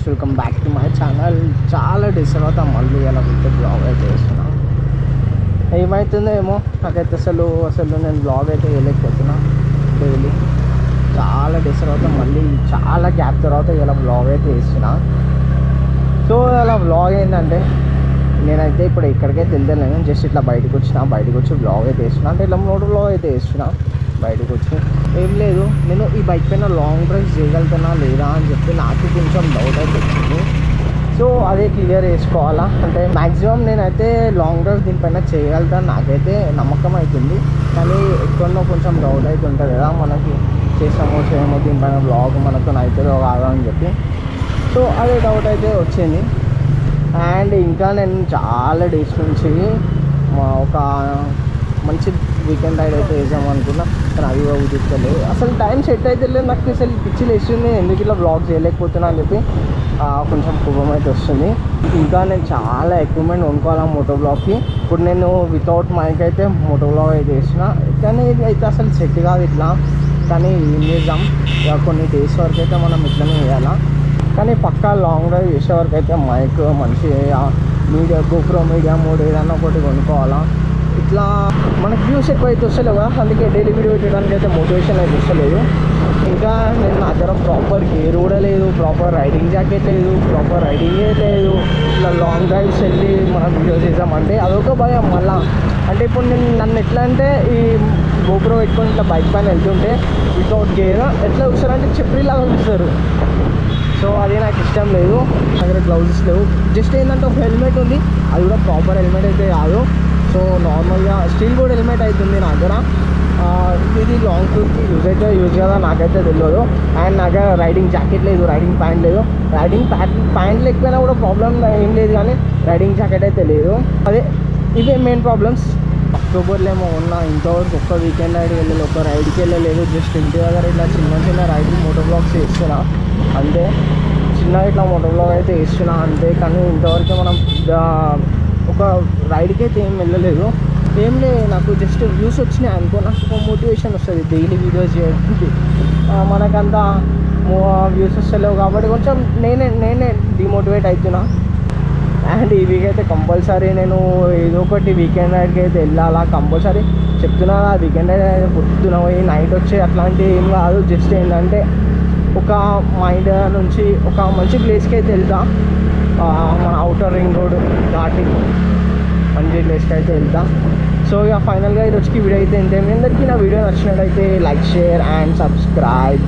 Welcome back to my channel. చాలా days తర్వాత మళ్ళీ అలా కొత్త బ్లాగ్ అయితే వేస్తున్నాను. ఏమవుతుందో ఏమో నాకైతే అసలు నేను బ్లాగ్ అయితే వేయలేకపోతున్నా. డైలీ చాలా డేస్ తర్వాత మళ్ళీ చాలా గ్యాప్ తర్వాత ఇలా బ్లాగ్ అయితే వేస్తున్నా. సో అలా బ్లాగ్ ఏంటంటే నేనైతే ఇప్పుడు ఇక్కడికైతే వెళ్తాను. జస్ట్ ఇట్లా బయటకు వచ్చి బ్లాగ్ అయితే వేస్తున్నా. అంటే ఇట్లా మోటో బ్లాగ్ అయితే వేస్తున్నా. బయటకు వచ్చి ఏం లేదు, నేను ఈ బైక్ పైన లాంగ్ డ్రైవ్ చేయగలుగుతున్నా లేదా అని చెప్పి నాకు కొంచెం డౌట్ అయితే వచ్చింది. సో అదే క్లియర్ చేసుకోవాలా అంటే మ్యాక్సిమం నేనైతే లాంగ్ డ్రైవ్ దీనిపైన చేయగలుగుతాను నాకైతే నమ్మకం అవుతుంది. కానీ ఎక్కడో కొంచెం డౌట్ అయితే ఉంటుంది కదా, మనకి చేయమో దీనిపైన బ్లాగ్ మనతో అవుతుందో కాదో అని చెప్పి. సో అదే డౌట్ అయితే వచ్చింది. అండ్ ఇంకా నేను చాలా డేస్ నుంచి ఒక మంచి వీకెండ్ రైడ్ అయితే వేసాము అనుకున్నా, కానీ అది కూడా కుదుర్తలేదు. అసలు టైం సెట్ అయితే లేదు నాకు. అసలు పిచ్చి వేస్తుంది, ఎందుకు ఇట్లా బ్లాగ్ చేయలేకపోతున్నా అని చెప్పి కొంచెం కోపం అయితే వస్తుంది. ఇంకా నేను చాలా ఎక్విప్మెంట్ కొనుక్కోవాలి మోటో బ్లాగ్కి. ఇప్పుడు నేను వితౌట్ మైక్ అయితే మోటో బ్లాగ్ అయితే వేసిన, కానీ ఇది అయితే అసలు సెట్ కాదు ఇట్లా. కానీ ఏం చేద్దాం, ఇక కొన్ని డేస్ వరకు అయితే మనం ఇట్లనే వేయాలా. కానీ పక్కా లాంగ్ డ్రైవ్ చేసే వరకు అయితే మైక్ మంచి మీడియా గోప్రో మీడియా మోడ్ ఏదన్నా ఒకటి కొనుక్కోవాలా. ఇట్లా మనకు వ్యూస్ ఎక్కువ అయితే వస్తలేవు కదా, అందుకే డైలీ వీడియో పెట్టడానికి అయితే మోటివేషన్ అయితే వస్తలేదు. ఇంకా నేను నా దగ్గర ప్రాపర్ గేర్ కూడా లేదు, ప్రాపర్ రైడింగ్ జాకెట్ లేదు, ప్రాపర్ రైడింగే లేదు. ఇట్లా లాంగ్ డ్రైవ్స్ వెళ్ళి మనం వీడియో చేసామంటే అదొక భయం మళ్ళా. అంటే ఇప్పుడు నన్ను ఎట్లా అంటే ఈ గోప్రో పెట్టుకొని ఇట్లా బైక్ పైన వెళ్తుంటే వితౌట్ గేర్ ఎట్లా చూస్తారంటే చెప్రీలాగా చూస్తారు. సో అది నాకు ఇష్టం లేదు. దగ్గర గ్లౌజెస్ లేవు. జస్ట్ ఏంటంటే ఒక హెల్మెట్ ఉంది, అది కూడా ప్రాపర్ హెల్మెట్ అయితే కాదు. సో నార్మల్గా స్టీల్ బోర్డ్ హెల్మెట్ అవుతుంది నా దగ్గర. ఇది లాంగ్ ట్రిప్కి యూజ్ కదా నాకైతే తెలియదు. అండ్ నా దగ్గర రైడింగ్ జాకెట్ లేదు, రైడింగ్ ప్యాంట్ లేదు. రైడింగ్ ప్యాంట్ లేకపోయినా కూడా ప్రాబ్లం ఏం లేదు, కానీ రైడింగ్ జాకెట్ అయితే లేదు. అదే ఇవే మెయిన్ ప్రాబ్లమ్స్. అక్టోబర్లో ఏమో ఉన్నా, ఇంతవరకు ఒక్క వీకెండ్ రైడ్ వెళ్ళలేదు, ఒక రైడ్కి వెళ్ళలేదు. జస్ట్ ఇంటి దగ్గర ఇట్లా చిన్న రైడింగ్ మోటో బ్లాగ్స్ వేస్తున్నా అంతే. చిన్న ఇట్లా మోటో బ్లాగ్ అయితే వేస్తున్నా అంతే. కానీ ఇంతవరకు మనం ఒక రైడ్కి అయితే ఏం వెళ్ళలేదు. ఏం లేదు, నాకు జస్ట్ వ్యూస్ వచ్చినాయి అనుకో, నాకు ఒక మోటివేషన్ వస్తుంది డైలీ వీడియోస్ చేయడానికి. మనకంతా వ్యూస్ వస్తలేవు కాబట్టి కొంచెం నేనే డిమోటివేట్ అవుతున్నా. అండ్ ఈ వీక్ అయితే కంపల్సరీ నేను ఏదో ఒకటి వీకెండ్ రైడ్కి అయితే వెళ్ళాలా కంపల్సరీ చెప్తున్నా. వీకెండ్ రైడ్ పొద్దున పోయి నైట్ వచ్చి అట్లాంటివి ఏం కాదు. జస్ట్ ఏంటంటే ఒక మైండ్ నుంచి ఒక మంచి ప్లేస్కి అయితే వెళ్తా. మన అవుటర్ రింగ్ రోడ్ దాటి మంచి ప్లేస్కి అయితే వెళ్తా. సో ఇక ఫైనల్గా ఈరోజుకి వీడియో అయితే ఇంతే. మీ అందరికీ నా వీడియో నచ్చినట్టయితే లైక్, షేర్ అండ్ సబ్స్క్రైబ్.